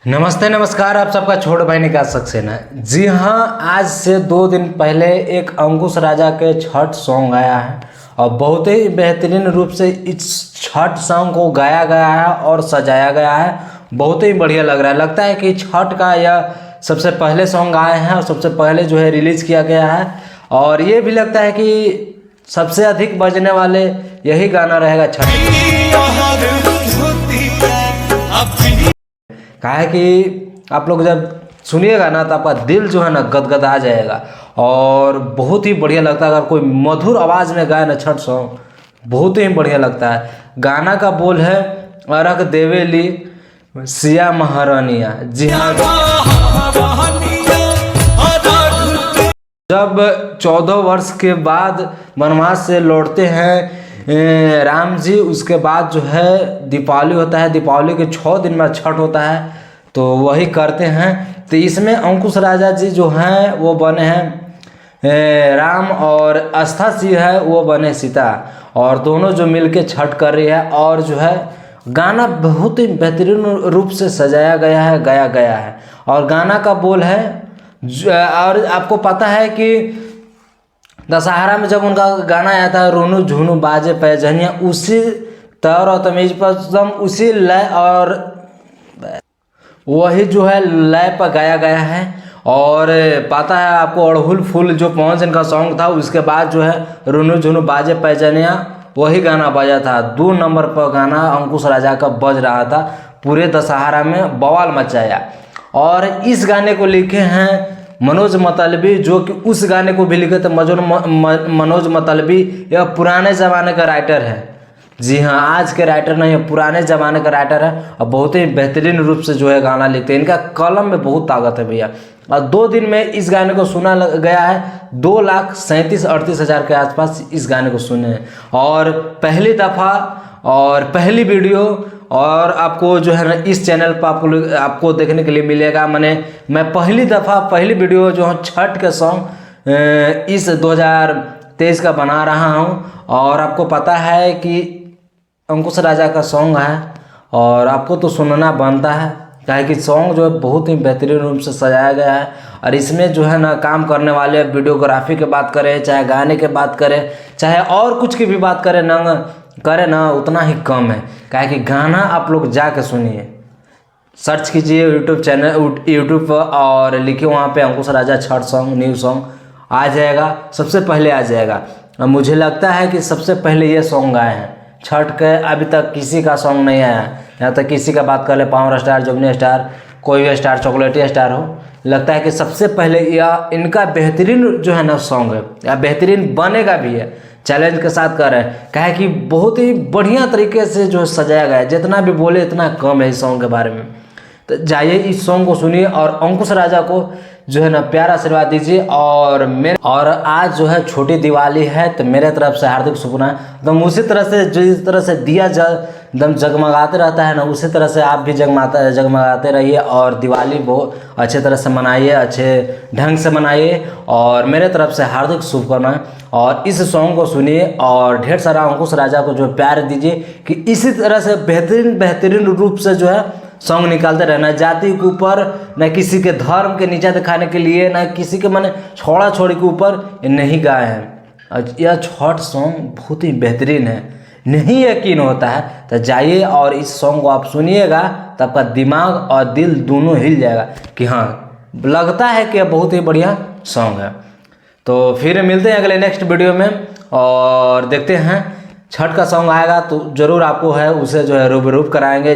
नमस्ते नमस्कार, आप सबका छोटे भाई निकास सक्सेना है। जी हाँ, आज से 2 दिन पहले एक अंकुश राजा के छठ सॉन्ग आया है और बहुत ही बेहतरीन रूप से इस छठ सॉन्ग को गाया गया है और सजाया गया है। बहुत ही बढ़िया लग रहा है। लगता है कि छठ का यह सबसे पहले सॉन्ग आए हैं और सबसे पहले जो है रिलीज़ किया गया है। और ये भी लगता है कि सबसे अधिक बजने वाले यही गाना रहेगा छठ। क्या है कि आप लोग जब सुनिएगा ना तो आपका दिल जो है ना गदगदा जाएगा और बहुत ही बढ़िया लगता है। अगर कोई मधुर आवाज़ में गाए ना छठ सॉन्ग, बहुत ही बढ़िया लगता है। गाना का बोल है अरग देवेली सिया महारानिया। जी हाँ, जब 14 वर्ष के बाद वनवास से लौटते हैं राम जी, उसके बाद जो है दीपावली होता है। दीपावली के 6 दिन में छठ होता है, तो वही करते हैं। तो इसमें अंकुश राजा जी जो हैं वो बने हैं राम और आस्था सिंह है वो बने सीता, और दोनों जो मिलके छठ कर रही है। और जो है गाना बहुत ही बेहतरीन रूप से सजाया गया है, गाया गया है। और गाना का बोल है और आपको पता है कि दशहरा में जब उनका गाना आया था रोनू झुनू बाजे पैजनिया, उसी तौर और तमीज पर एकदम उसी लय और वही जो है लय पर गाया गया है। और पता है आपको अड़हुल फूल जो पवन सिंह का सॉन्ग था, उसके बाद जो है रोनू झुनू बाजे पैजनिया वही गाना बजा था। 2 नंबर पर गाना अंकुश राजा का बज रहा था, पूरे दशहरा में बवाल मचाया। और इस गाने को लिखे हैं मनोज मतलबी, जो कि उस गाने को भी लिखे थे मनोज मतलबी। यह पुराने ज़माने का राइटर है। जी हाँ, आज के राइटर नहीं है, पुराने ज़माने का राइटर है और बहुत ही बेहतरीन रूप से जो है गाना लिखते हैं। इनका कलम में बहुत ताकत है भैया। और 2 दिन में इस गाने को सुना गया है 2,37,38,000 के आसपास इस गाने को सुने हैं। और पहली दफ़ा और पहली वीडियो और आपको जो है ना इस चैनल पर आपको देखने के लिए मिलेगा। मैं पहली दफ़ा पहली वीडियो जो है छठ के सॉन्ग इस 2023 का बना रहा हूँ। और आपको पता है कि अंकुश राजा का सॉन्ग है और आपको तो सुनना बनता है, क्या कि सॉन्ग जो है बहुत ही बेहतरीन रूप से सजाया गया है। और इसमें जो है ना काम करने वाले वीडियोग्राफी की बात करें, चाहे गाने की बात करें, चाहे और कुछ की भी बात करें ना उतना ही कम है। क्या कि गाना आप लोग जाके सुनिए, सर्च कीजिए यूट्यूब पर और लिखिए वहाँ पे अंकुश राजा छठ सॉन्ग न्यू सॉन्ग, आ जाएगा, सबसे पहले आ जाएगा। और मुझे लगता है कि सबसे पहले ये सॉन्ग आए हैं छठ के। अभी तक किसी का सॉन्ग नहीं आया है। यहाँ तक किसी का बात कर ले, पावर स्टार, जुगनी स्टार, कोई भी स्टार, चॉकलेटी स्टार हो, लगता है कि सबसे पहले या इनका बेहतरीन जो है ना सॉन्ग है, या बेहतरीन बनेगा भी है। चैलेंज के साथ कर रहे हैं, क्या है कि बहुत ही बढ़िया तरीके से जो सजाया गया है। जितना भी बोले इतना कम है इस सॉन्ग के बारे में। तो जाइए इस सॉन्ग को सुनिए और अंकुश राजा को जो है ना प्यार आशीर्वाद दीजिए। और आज जो है छोटी दिवाली है, तो मेरे तरफ से हार्दिक शुभकामनाएं। तो उसी तरह से जिस तरह से दिया एकदम जगमगाते रहता है ना, उसी तरह से आप भी जगमगाते रहिए और दिवाली बहुत अच्छे तरह से मनाइए, अच्छे ढंग से मनाइए। और मेरे तरफ से हार्दिक शुभकामनाएं। और इस सॉन्ग को सुनिए और ढेर सारा अंकुश राजा को जो प्यार दीजिए कि इसी तरह से बेहतरीन रूप से जो है सॉन्ग निकालते रहना। जाति के ऊपर, न किसी के धर्म के नीचा दिखाने के लिए, न किसी के छोड़ा छोड़ी के ऊपर नहीं गाए हैं। यह छठ सॉन्ग बहुत ही बेहतरीन है, नहीं यकीन होता है तो जाइए और इस सॉन्ग को आप सुनिएगा तो आपका दिमाग और दिल दोनों हिल जाएगा कि हाँ, लगता है कि यह बहुत ही बढ़िया सॉन्ग है। तो फिर मिलते हैं अगले नेक्स्ट वीडियो में और देखते हैं छठ का सॉन्ग आएगा तो ज़रूर आपको है उसे जो है रूबरू कराएंगे।